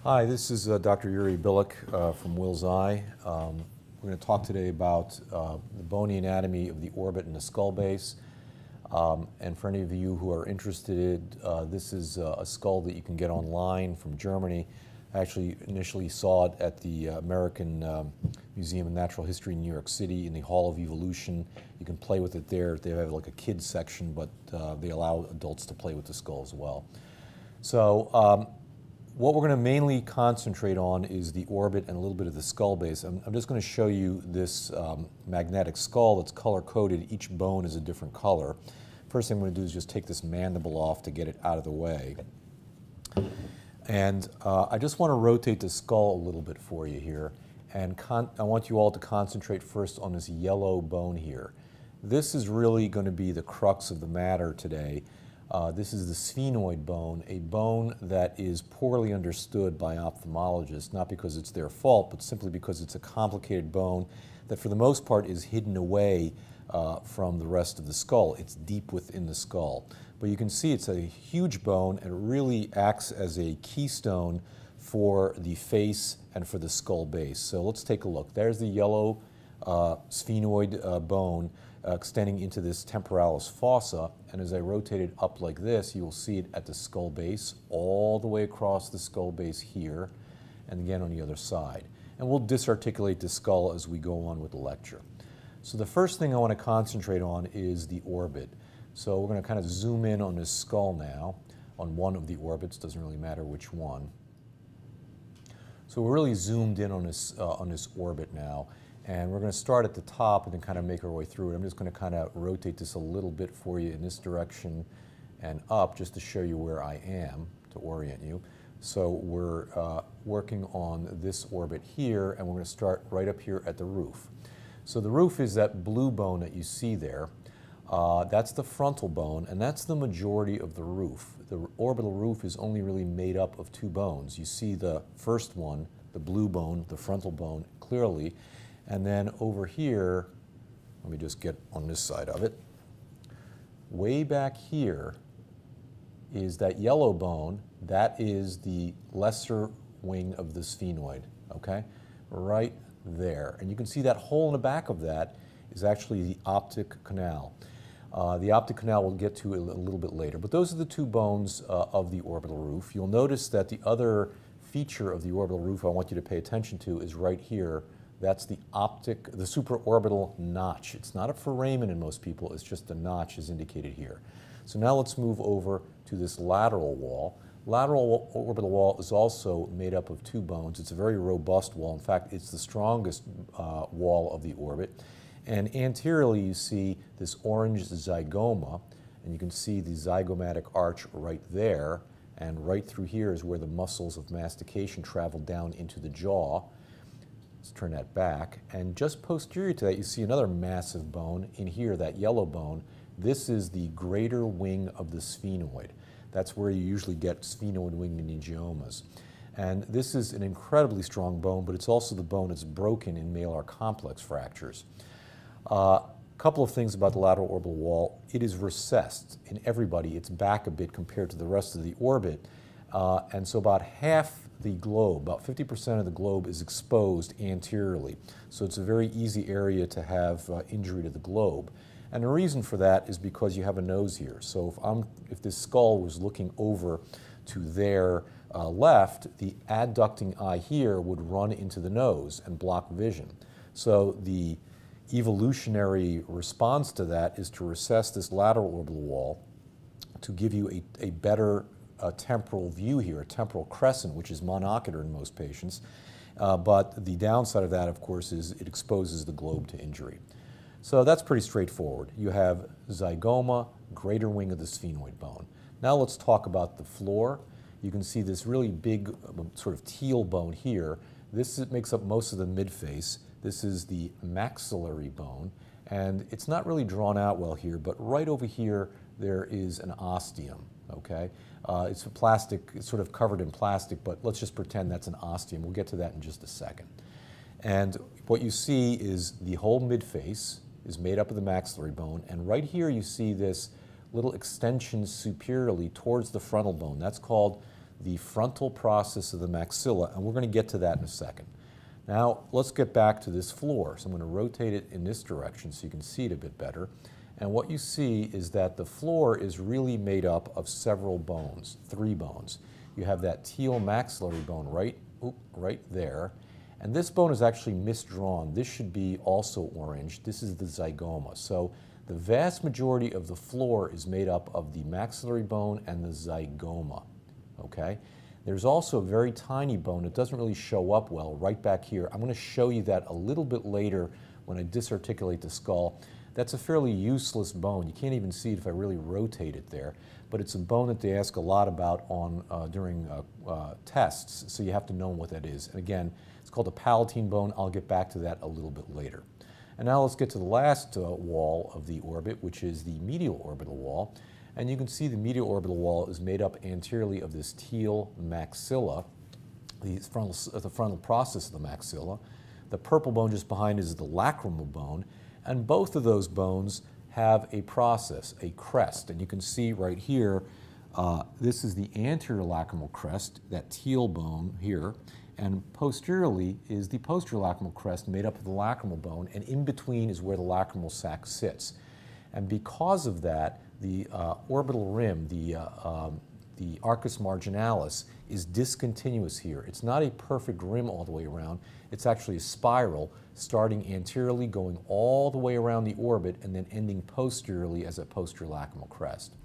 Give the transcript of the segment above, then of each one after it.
Hi, this is Dr. Yuri Billick from Will's Eye. We're going to talk today about the bony anatomy of the orbit and the skull base. And for any of you who are interested, this is a skull that you can get online from Germany. I actually initially saw it at the American Museum of Natural History in New York City in the Hall of Evolution. You can play with it there. They have like a kids section, but they allow adults to play with the skull as well. So what we're going to mainly concentrate on is the orbit and a little bit of the skull base. I'm just going to show you this magnetic skull that's color-coded. Each bone is a different color. First thing I'm going to do is just take this mandible off to get it out of the way. And I just want to rotate the skull a little bit for you here. And I want you all to concentrate first on this yellow bone here. This is really going to be the crux of the matter today. This is the sphenoid bone, a bone that is poorly understood by ophthalmologists, not because it's their fault, but simply because it's a complicated bone that for the most part is hidden away from the rest of the skull. It's deep within the skull. But you can see it's a huge bone and it really acts as a keystone for the face and for the skull base. So let's take a look. There's the yellow sphenoid bone extending into this temporalis fossa, and as I rotate it up like this, you will see it at the skull base, all the way across the skull base here, and again on the other side. And we'll disarticulate the skull as we go on with the lecture. So the first thing I want to concentrate on is the orbit. So we're going to kind of zoom in on this skull now, on one of the orbits, doesn't really matter which one. So we're really zoomed in on this orbit now. And we're going to start at the top and then kind of make our way through it. I'm just going to kind of rotate this a little bit for you in this direction and up just to show you where I am, to orient you. So we're working on this orbit here, and we're going to start right up here at the roof. So the roof is that blue bone that you see there. That's the frontal bone, and that's the majority of the roof. The orbital roof is only really made up of two bones. You see the first one, the blue bone, the frontal bone, clearly. And then over here, let me just get on this side of it. Way back here is that yellow bone. That is the lesser wing of the sphenoid, okay? Right there. And you can see that hole in the back of that is actually the optic canal. The optic canal we'll get to a little bit later. But those are the two bones of the orbital roof. You'll notice that the other feature of the orbital roof I want you to pay attention to is right here. That's the supraorbital notch. It's not a foramen in most people, it's just a notch is indicated here. So now let's move over to this lateral wall. Lateral orbital wall is also made up of two bones. It's a very robust wall. In fact, it's the strongest wall of the orbit. And anteriorly you see this orange zygoma, and you can see the zygomatic arch right there. And right through here is where the muscles of mastication travel down into the jaw. Let's turn that back, and just posterior to that you see another massive bone in here, that yellow bone. This is the greater wing of the sphenoid. That's where you usually get sphenoid wing meningiomas. And this is an incredibly strong bone, but it's also the bone that's broken in malar complex fractures. A couple of things about the lateral orbital wall. It is recessed in everybody. It's back a bit compared to the rest of the orbit. And so about half the globe, about 50% of the globe is exposed anteriorly. So it's a very easy area to have injury to the globe. And the reason for that is because you have a nose here. So if this skull was looking over to their left, the adducting eye here would run into the nose and block vision. So the evolutionary response to that is to recess this lateral orbital wall to give you a better temporal view here, a temporal crescent, which is monocular in most patients. But the downside of that, of course, is it exposes the globe to injury. So that's pretty straightforward. You have zygoma, greater wing of the sphenoid bone. Now let's talk about the floor. You can see this really big sort of teal bone here. This makes up most of the midface. This is the maxillary bone. And it's not really drawn out well here, but right over here there is an ostium. Okay, it's a plastic, it's sort of covered in plastic, but let's just pretend that's an ostium. We'll get to that in just a second. And what you see is the whole midface is made up of the maxillary bone, and right here you see this little extension superiorly towards the frontal bone. That's called the frontal process of the maxilla, and we're going to get to that in a second. Now, let's get back to this floor. So I'm going to rotate it in this direction so you can see it a bit better. And what you see is that the floor is really made up of several bones, 3 bones. You have that teal maxillary bone right there. And this bone is actually misdrawn. This should be also orange. This is the zygoma. So the vast majority of the floor is made up of the maxillary bone and the zygoma, okay? There's also a very tiny bone that doesn't really show up well right back here. I'm going to show you that a little bit later when I disarticulate the skull. That's a fairly useless bone. You can't even see it if I really rotate it there. But it's a bone that they ask a lot about during tests, so you have to know what that is. And again, it's called a Palatine bone. I'll get back to that a little bit later. And now let's get to the last wall of the orbit, which is the medial orbital wall. And you can see the medial orbital wall is made up anteriorly of this teal maxilla, the frontal process of the maxilla. The purple bone just behind is the lacrimal bone, and both of those bones have a process, a crest. And you can see right here, this is the anterior lacrimal crest, that teal bone here, and posteriorly is the posterior lacrimal crest made up of the lacrimal bone, and in between is where the lacrimal sac sits. And because of that, the orbital rim, the arcus marginalis, is discontinuous here. It's not a perfect rim all the way around. It's actually a spiral starting anteriorly, going all the way around the orbit, and then ending posteriorly as a posterior lacrimal crest.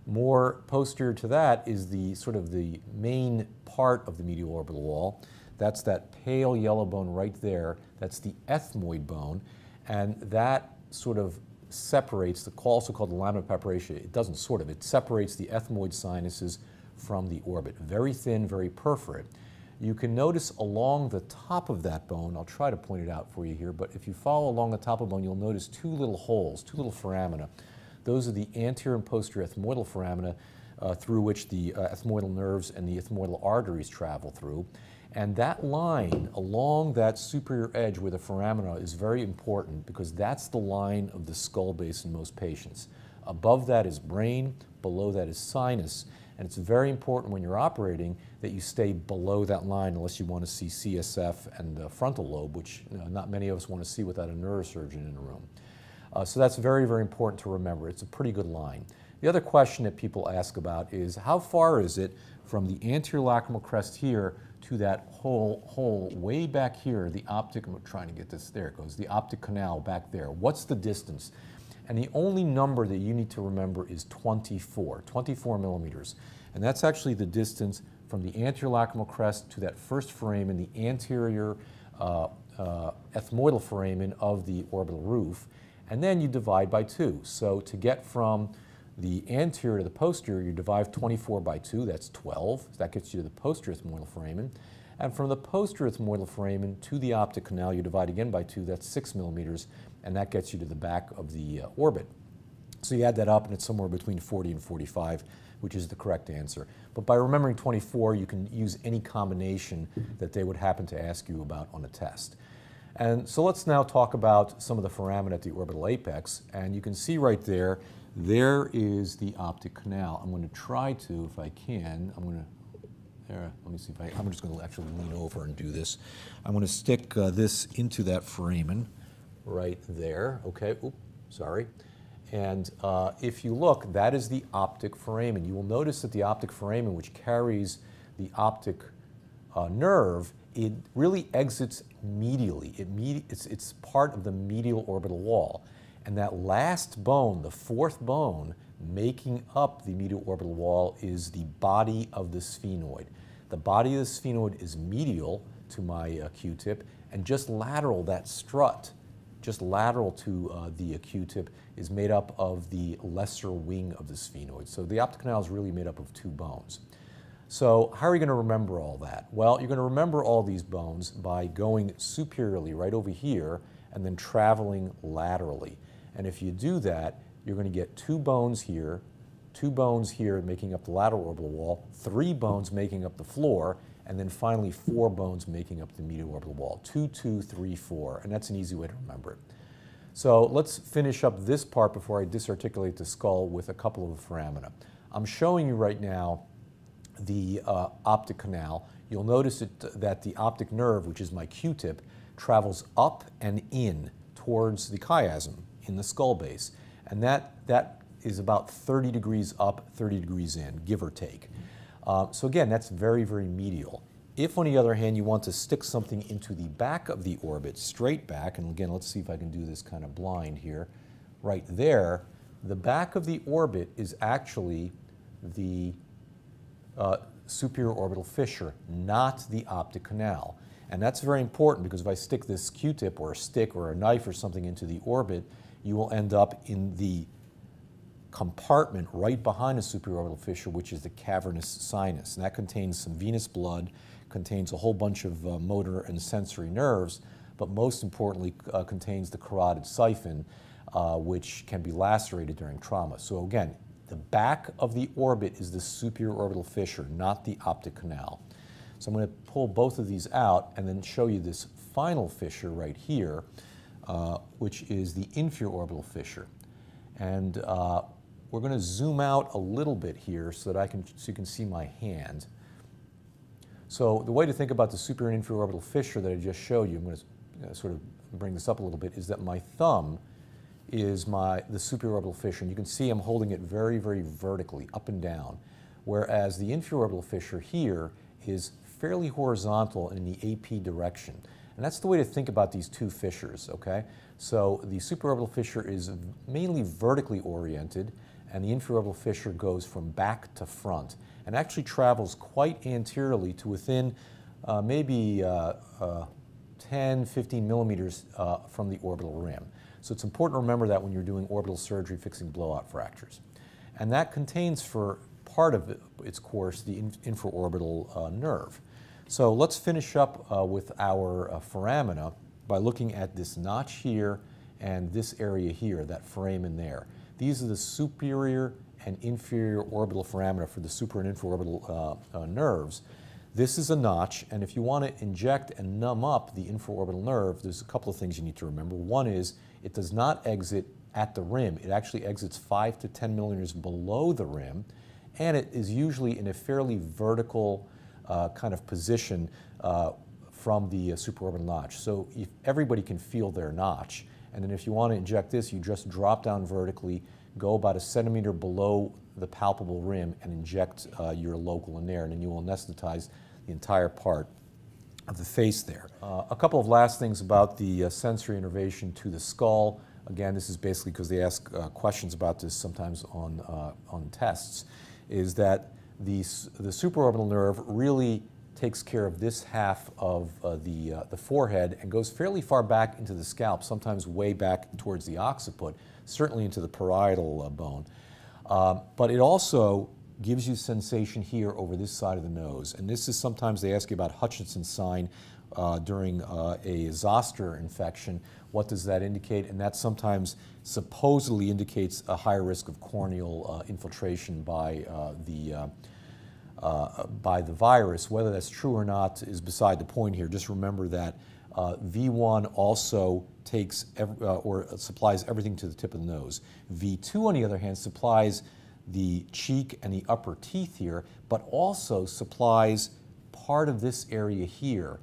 More posterior to that is the sort of the main part of the medial orbital wall. That's that pale yellow bone right there. That's the ethmoid bone, and that sort of separates, also called the lamina papyracea. It doesn't sort of, it separates the ethmoid sinuses from the orbit. Very thin, very perforate. You can notice along the top of that bone, I'll try to point it out for you here, but if you follow along the top of the bone, you'll notice 2 little holes, 2 little foramina. Those are the anterior and posterior ethmoidal foramina through which the ethmoidal nerves and the ethmoidal arteries travel through. And that line along that superior edge where the foramina is very important because that's the line of the skull base in most patients. Above that is brain, below that is sinus, and it's very important when you're operating that you stay below that line unless you want to see CSF and the frontal lobe, which not many of us want to see without a neurosurgeon in the room. So that's very, very important to remember. It's a pretty good line. The other question that people ask about is how far is it from the anterior lacrimal crest here to that hole way back here, the optic, I'm trying to get this, there it goes, the optic canal back there. What's the distance? And the only number that you need to remember is 24 millimeters. And that's actually the distance from the anterior lacrimal crest to that first foramen, the anterior ethmoidal foramen of the orbital roof. And then you divide by 2. So to get from the anterior to the posterior, you divide 24 by 2, that's 12. So that gets you to the posterior ethmoidal foramen. And from the posterior ethmoidal foramen to the optic canal, you divide again by 2, that's 6 millimeters, and that gets you to the back of the orbit. So you add that up, and it's somewhere between 40 and 45, which is the correct answer. But by remembering 24, you can use any combination that they would happen to ask you about on a test. And so let's now talk about some of the foramina at the orbital apex, and you can see right there, there is the optic canal. I'm going to try to, if I can, let me see if I'm just going to actually lean over and do this. I'm going to stick this into that foramen right there. Okay, oops, sorry. And if you look, that is the optic foramen. You will notice that the optic foramen, which carries the optic nerve, it really exits medially. It's part of the medial orbital wall. And that last bone, the 4th bone, making up the medial orbital wall is the body of the sphenoid. The body of the sphenoid is medial to my Q-tip, and just lateral, that strut, just lateral to the Q-tip, is made up of the lesser wing of the sphenoid. So the optic canal is really made up of 2 bones. So how are you going to remember all that? Well, you're going to remember all these bones by going superiorly right over here and then traveling laterally. And if you do that, you're going to get 2 bones here, 2 bones here making up the lateral orbital wall, 3 bones making up the floor, and then finally 4 bones making up the medial orbital wall. 2, 2, 3, 4, and that's an easy way to remember it. So let's finish up this part before I disarticulate the skull with a couple of foramina. I'm showing you right now the optic canal, you'll notice that the optic nerve, which is my Q-tip, travels up and in towards the chiasm in the skull base. And that is about 30 degrees up, 30 degrees in, give or take. So again, that's very, very medial. If, on the other hand, you want to stick something into the back of the orbit, straight back, and again, let's see if I can do this kind of blind here, right there, the back of the orbit is actually the superior orbital fissure, not the optic canal. And that's very important because if I stick this Q-tip or a stick or a knife or something into the orbit, you will end up in the compartment right behind the supraorbital fissure, which is the cavernous sinus. And that contains some venous blood, contains a whole bunch of motor and sensory nerves, but most importantly contains the carotid siphon, which can be lacerated during trauma. So again, the back of the orbit is the superior orbital fissure, not the optic canal. So I'm going to pull both of these out and then show you this final fissure right here, which is the inferior orbital fissure. And we're going to zoom out a little bit here so that so you can see my hand. So the way to think about the superior and inferior orbital fissure that I just showed you, I'm going to sort of bring this up a little bit, is that my thumb is the superior orbital fissure. And you can see I'm holding it very, very vertically, up and down, whereas the inferior orbital fissure here is fairly horizontal in the AP direction. And that's the way to think about these two fissures, okay? So the supraorbital fissure is mainly vertically oriented, and the infraorbital fissure goes from back to front and actually travels quite anteriorly to within maybe 10, 15 millimeters from the orbital rim. So it's important to remember that when you're doing orbital surgery fixing blowout fractures. And that contains, for part of its course, the infraorbital nerve. So let's finish up with our foramina by looking at this notch here and this area here, that foramen there. These are the superior and inferior orbital foramina for the super and infraorbital nerves. This is a notch, and if you want to inject and numb up the infraorbital nerve, there's a couple of things you need to remember. One is it does not exit at the rim. It actually exits 5 to 10 millimeters below the rim, and it is usually in a fairly vertical kind of position from the supraorbital notch. So if everybody can feel their notch. And then if you want to inject this, you just drop down vertically, go about a centimeter below the palpable rim and inject your local in there, and then you will anesthetize the entire part of the face there. A couple of last things about the sensory innervation to the skull. Again, this is basically because they ask questions about this sometimes on tests, is that the supraorbital nerve really takes care of this half of the forehead and goes fairly far back into the scalp, sometimes way back towards the occiput, certainly into the parietal bone. But it also gives you sensation here over this side of the nose. And this is sometimes they ask you about Hutchinson's sign during a zoster infection. What does that indicate? And that sometimes supposedly indicates a higher risk of corneal infiltration by the virus. Whether that's true or not is beside the point here. Just remember that V1 also takes or supplies everything to the tip of the nose. V2, on the other hand, supplies the cheek and the upper teeth here, but also supplies part of this area here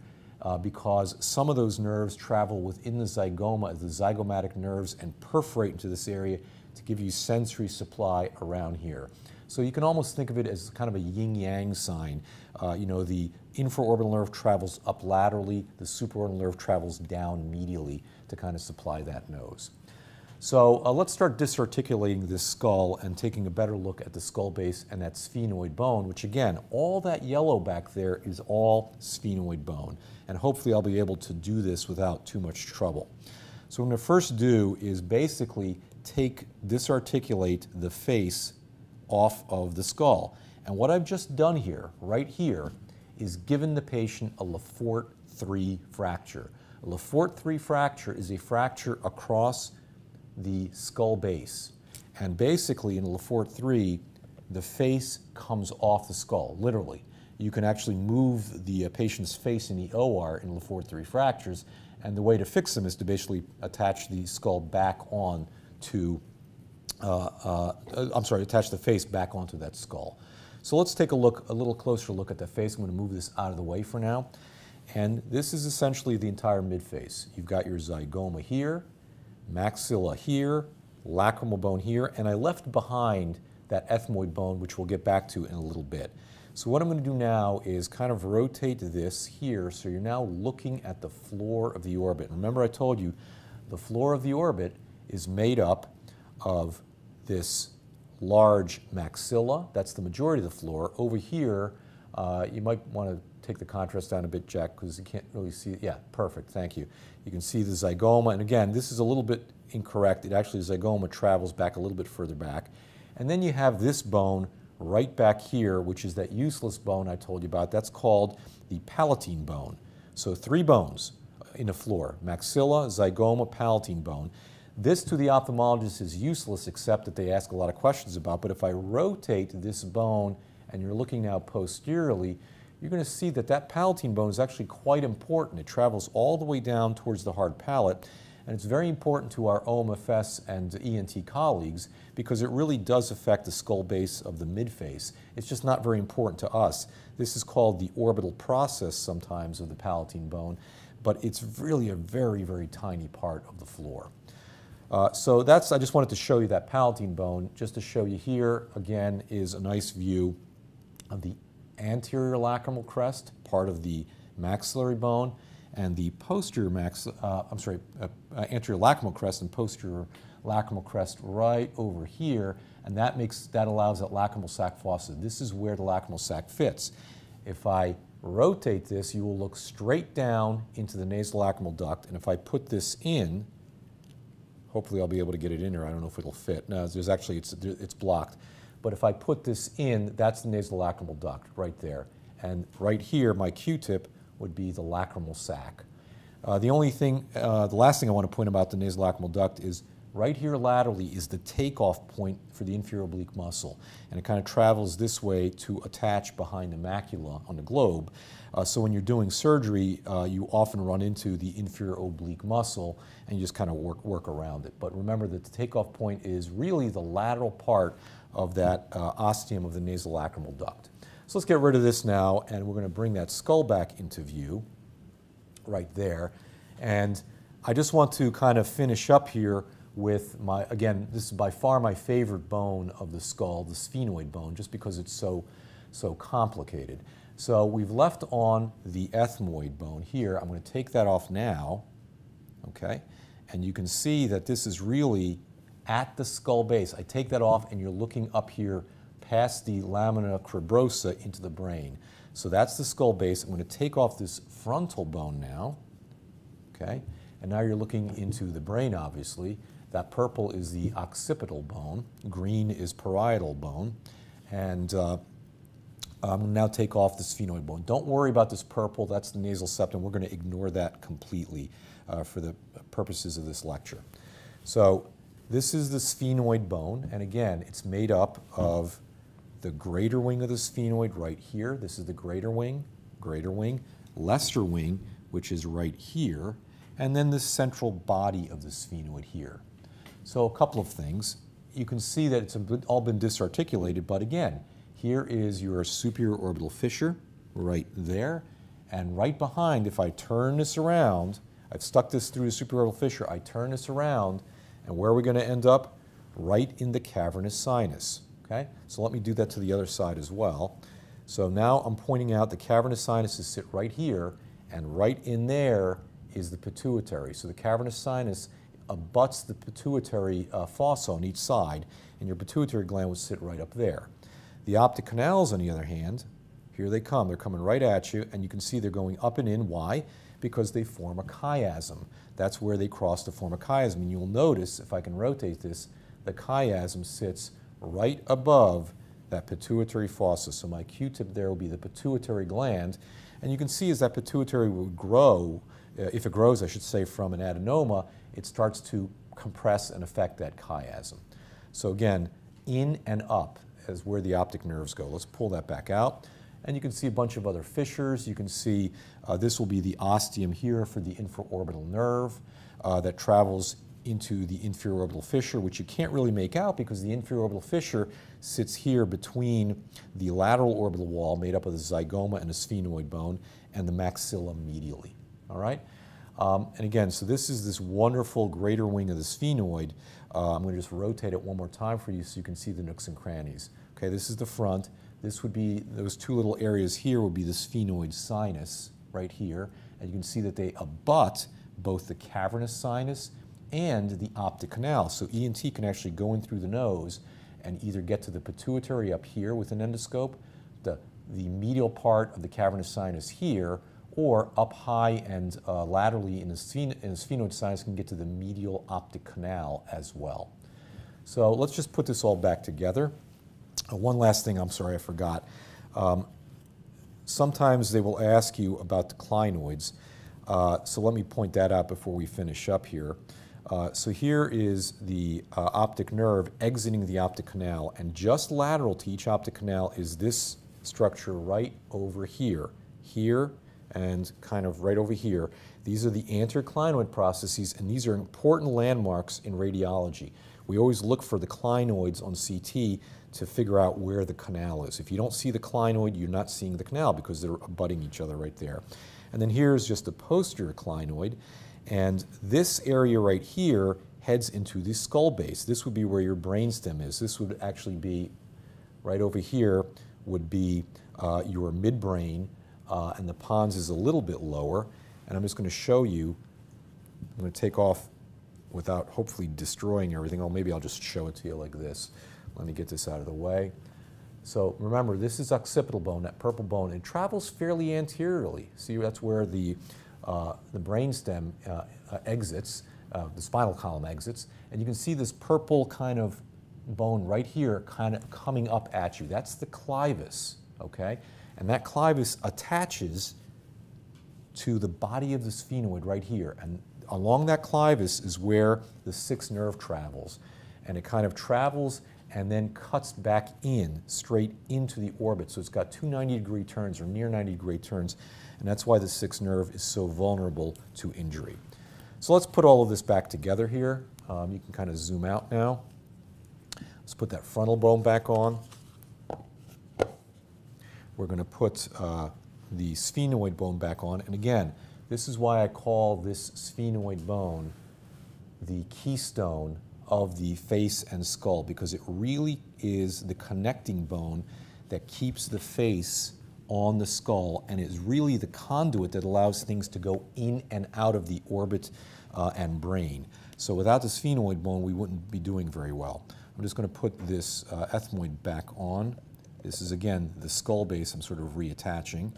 because some of those nerves travel within the zygoma, the zygomatic nerves, and perforate into this area to give you sensory supply around here. So you can almost think of it as kind of a yin-yang sign. You know, the infraorbital nerve travels up laterally, the supraorbital nerve travels down medially to kind of supply that nose. So let's start disarticulating this skull and taking a better look at the skull base and that sphenoid bone, which again, all that yellow back there is all sphenoid bone. And hopefully I'll be able to do this without too much trouble. So what I'm going to first do is basically disarticulate the face off of the skull. And what I've just done here, right here, is given the patient a Lefort 3 fracture. A Lefort 3 fracture is a fracture across the skull base. And basically in Lefort 3, the face comes off the skull, literally. You can actually move the patient's face in the OR in Lefort 3 fractures, and the way to fix them is to basically attach the skull back on to attach the face back onto that skull. So let's take a little closer look at the face. I'm going to move this out of the way for now. And this is essentially the entire midface. You've got your zygoma here, maxilla here, lacrimal bone here, and I left behind that ethmoid bone, which we'll get back to in a little bit. So what I'm going to do now is kind of rotate this here, so you're now looking at the floor of the orbit. Remember I told you the floor of the orbit is made up of this large maxilla. That's the majority of the floor. Over here, you might want to take the contrast down a bit, Jack, because you can't really see it. Yeah, perfect, thank you. You can see the zygoma, and again, this is a little bit incorrect. It actually, the zygoma travels back a little bit further back. And then you have this bone right back here, which is that useless bone I told you about. That's called the Palatine bone. So 3 bones in the floor: maxilla, zygoma, Palatine bone. This to the ophthalmologist is useless, except that they ask a lot of questions about. But if I rotate this bone and you're looking now posteriorly, you're going to see that that Palatine bone is actually quite important. It travels all the way down towards the hard palate, and it's very important to our OMFS and ENT colleagues because it really does affect the skull base of the midface. It's just not very important to us. This is called the orbital process sometimes of the Palatine bone, but it's really a very, very tiny part of the floor. So that's, I just wanted to show you that Palatine bone. Just to show you here, again, is a nice view of the anterior lacrimal crest, part of the maxillary bone, and the posterior anterior lacrimal crest and posterior lacrimal crest right over here, and that allows that lacrimal sac fossa. This is where the lacrimal sac fits. If I rotate this, you will look straight down into the nasolacrimal duct, and if I put this in, hopefully I'll be able to get it in here. I don't know if it'll fit. No, there's actually, it's blocked. But if I put this in, that's the nasolacrimal duct right there. And right here, my Q-tip would be the lacrimal sac. The last thing I want to point about the nasolacrimal duct is right here laterally is the takeoff point for the inferior oblique muscle. And it kind of travels this way to attach behind the macula on the globe. So when you're doing surgery, you often run into the inferior oblique muscle and you just kind of work around it. But remember that the takeoff point is really the lateral part of that ostium of the nasolacrimal duct. So let's get rid of this now, and we're going to bring that skull back into view right there. And I just want to kind of finish up here with again, this is by far my favorite bone of the skull, the sphenoid bone, just because it's so complicated. So we've left on the ethmoid bone here. I'm going to take that off now, okay? And you can see that this is really at the skull base. I take that off and you're looking up here past the lamina cribrosa into the brain. So that's the skull base. I'm going to take off this frontal bone now, okay? And now you're looking into the brain, obviously. That purple is the occipital bone. Green is parietal bone. And I'm going to now take off the sphenoid bone. Don't worry about this purple. That's the nasal septum. We're going to ignore that completely for the purposes of this lecture. So this is the sphenoid bone. And again, it's made up of the greater wing of the sphenoid right here. This is the greater wing, lesser wing, which is right here, and then the central body of the sphenoid here. So a couple of things. You can see that it's all been disarticulated, but again, here is your superior orbital fissure right there, and right behind, if I turn this around, I've stuck this through the superior orbital fissure, I turn this around, and where are we going to end up? Right in the cavernous sinus. Okay? So let me do that to the other side as well. So now I'm pointing out the cavernous sinuses sit right here, and right in there is the pituitary. So the cavernous sinus abuts the pituitary fossa on each side, and your pituitary gland would sit right up there. The optic canals, on the other hand, here they come. They're coming right at you, and you can see they're going up and in. Why? Because they form a chiasm. That's where they cross to form a chiasm. And you'll notice, if I can rotate this, the chiasm sits right above that pituitary fossa. So my Q-tip there will be the pituitary gland. And you can see as that pituitary will grow, if it grows, I should say, from an adenoma, it starts to compress and affect that chiasm. So again, in and up is where the optic nerves go. Let's pull that back out. And you can see a bunch of other fissures. You can see this will be the ostium here for the infraorbital nerve that travels into the infraorbital fissure, which you can't really make out because the infraorbital fissure sits here between the lateral orbital wall made up of the zygoma and a sphenoid bone and the maxilla medially. All right? And again, so this is this wonderful greater wing of the sphenoid. I'm going to just rotate it one more time for you so you can see the nooks and crannies. Okay, this is the front. This would be, those two little areas here would be the sphenoid sinus right here. And you can see that they abut both the cavernous sinus and the optic canal. So ENT can actually go in through the nose and either get to the pituitary up here with an endoscope, the medial part of the cavernous sinus here, or up high and laterally in the sphenoid sinus can get to the medial optic canal as well. So let's just put this all back together. One last thing, I'm sorry, I forgot. Sometimes they will ask you about the clinoids. So let me point that out before we finish up here. So here is the optic nerve exiting the optic canal, and just lateral to each optic canal is this structure right over here, and kind of right over here. These are the anteroclinoid processes, and these are important landmarks in radiology. We always look for the clinoids on CT to figure out where the canal is. If you don't see the clinoid, you're not seeing the canal because they're abutting each other right there. And then here's just the posterior clinoid, and this area right here heads into the skull base. This would be where your brainstem is. This would actually be, right over here, would be your midbrain, and the pons is a little bit lower. And I'm just going to show you, I'm going to take off without hopefully destroying everything. Oh, maybe I'll just show it to you like this. Let me get this out of the way. So remember, this is occipital bone, that purple bone. It travels fairly anteriorly. See, that's where the brainstem exits, the spinal column exits. And you can see this purple kind of bone right here kind of coming up at you. That's the clivus, okay? And that clivus attaches to the body of the sphenoid right here. And along that clivus is where the sixth nerve travels. And it kind of travels and then cuts back in, straight into the orbit. So it's got two 90-degree turns or near 90-degree turns. And that's why the sixth nerve is so vulnerable to injury. So let's put all of this back together here. You can kind of zoom out now. Let's put that frontal bone back on. We're going to put the sphenoid bone back on. And again, this is why I call this sphenoid bone the keystone of the face and skull, because it really is the connecting bone that keeps the face on the skull and is really the conduit that allows things to go in and out of the orbit and brain. So without the sphenoid bone, we wouldn't be doing very well. I'm just going to put this ethmoid back on. This is, again, the skull base I'm sort of reattaching.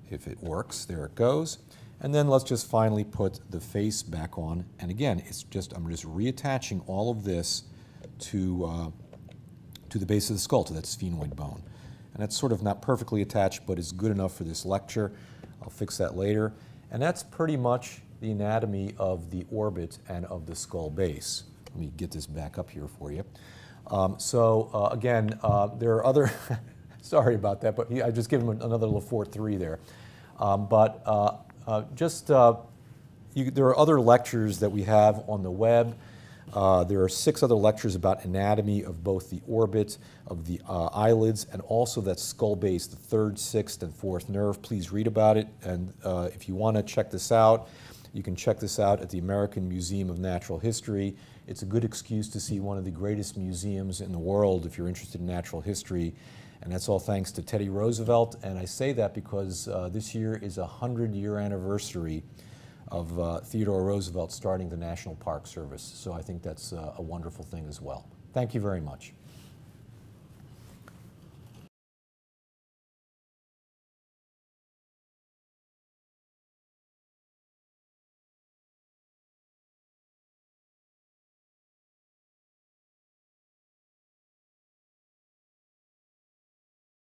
If it works, there it goes. And then let's just finally put the face back on. And again, it's just, I'm just reattaching all of this to the base of the skull, to that sphenoid bone. And that's sort of not perfectly attached, but it's good enough for this lecture. I'll fix that later. And that's pretty much the anatomy of the orbit and of the skull base. Let me get this back up here for you. Again, there are other, sorry about that, but I just gave him another little 4-3 there. There are other lectures that we have on the web. There are 6 other lectures about anatomy of both the orbit, of the eyelids, and also that skull base, the 3rd, 6th, and 4th nerve. Please read about it. And if you want to check this out, you can check this out at the American Museum of Natural History. It's a good excuse to see one of the greatest museums in the world if you're interested in natural history. And that's all thanks to Teddy Roosevelt. And I say that because this year is a 100-year anniversary of Theodore Roosevelt starting the National Park Service. So I think that's a wonderful thing as well. Thank you very much.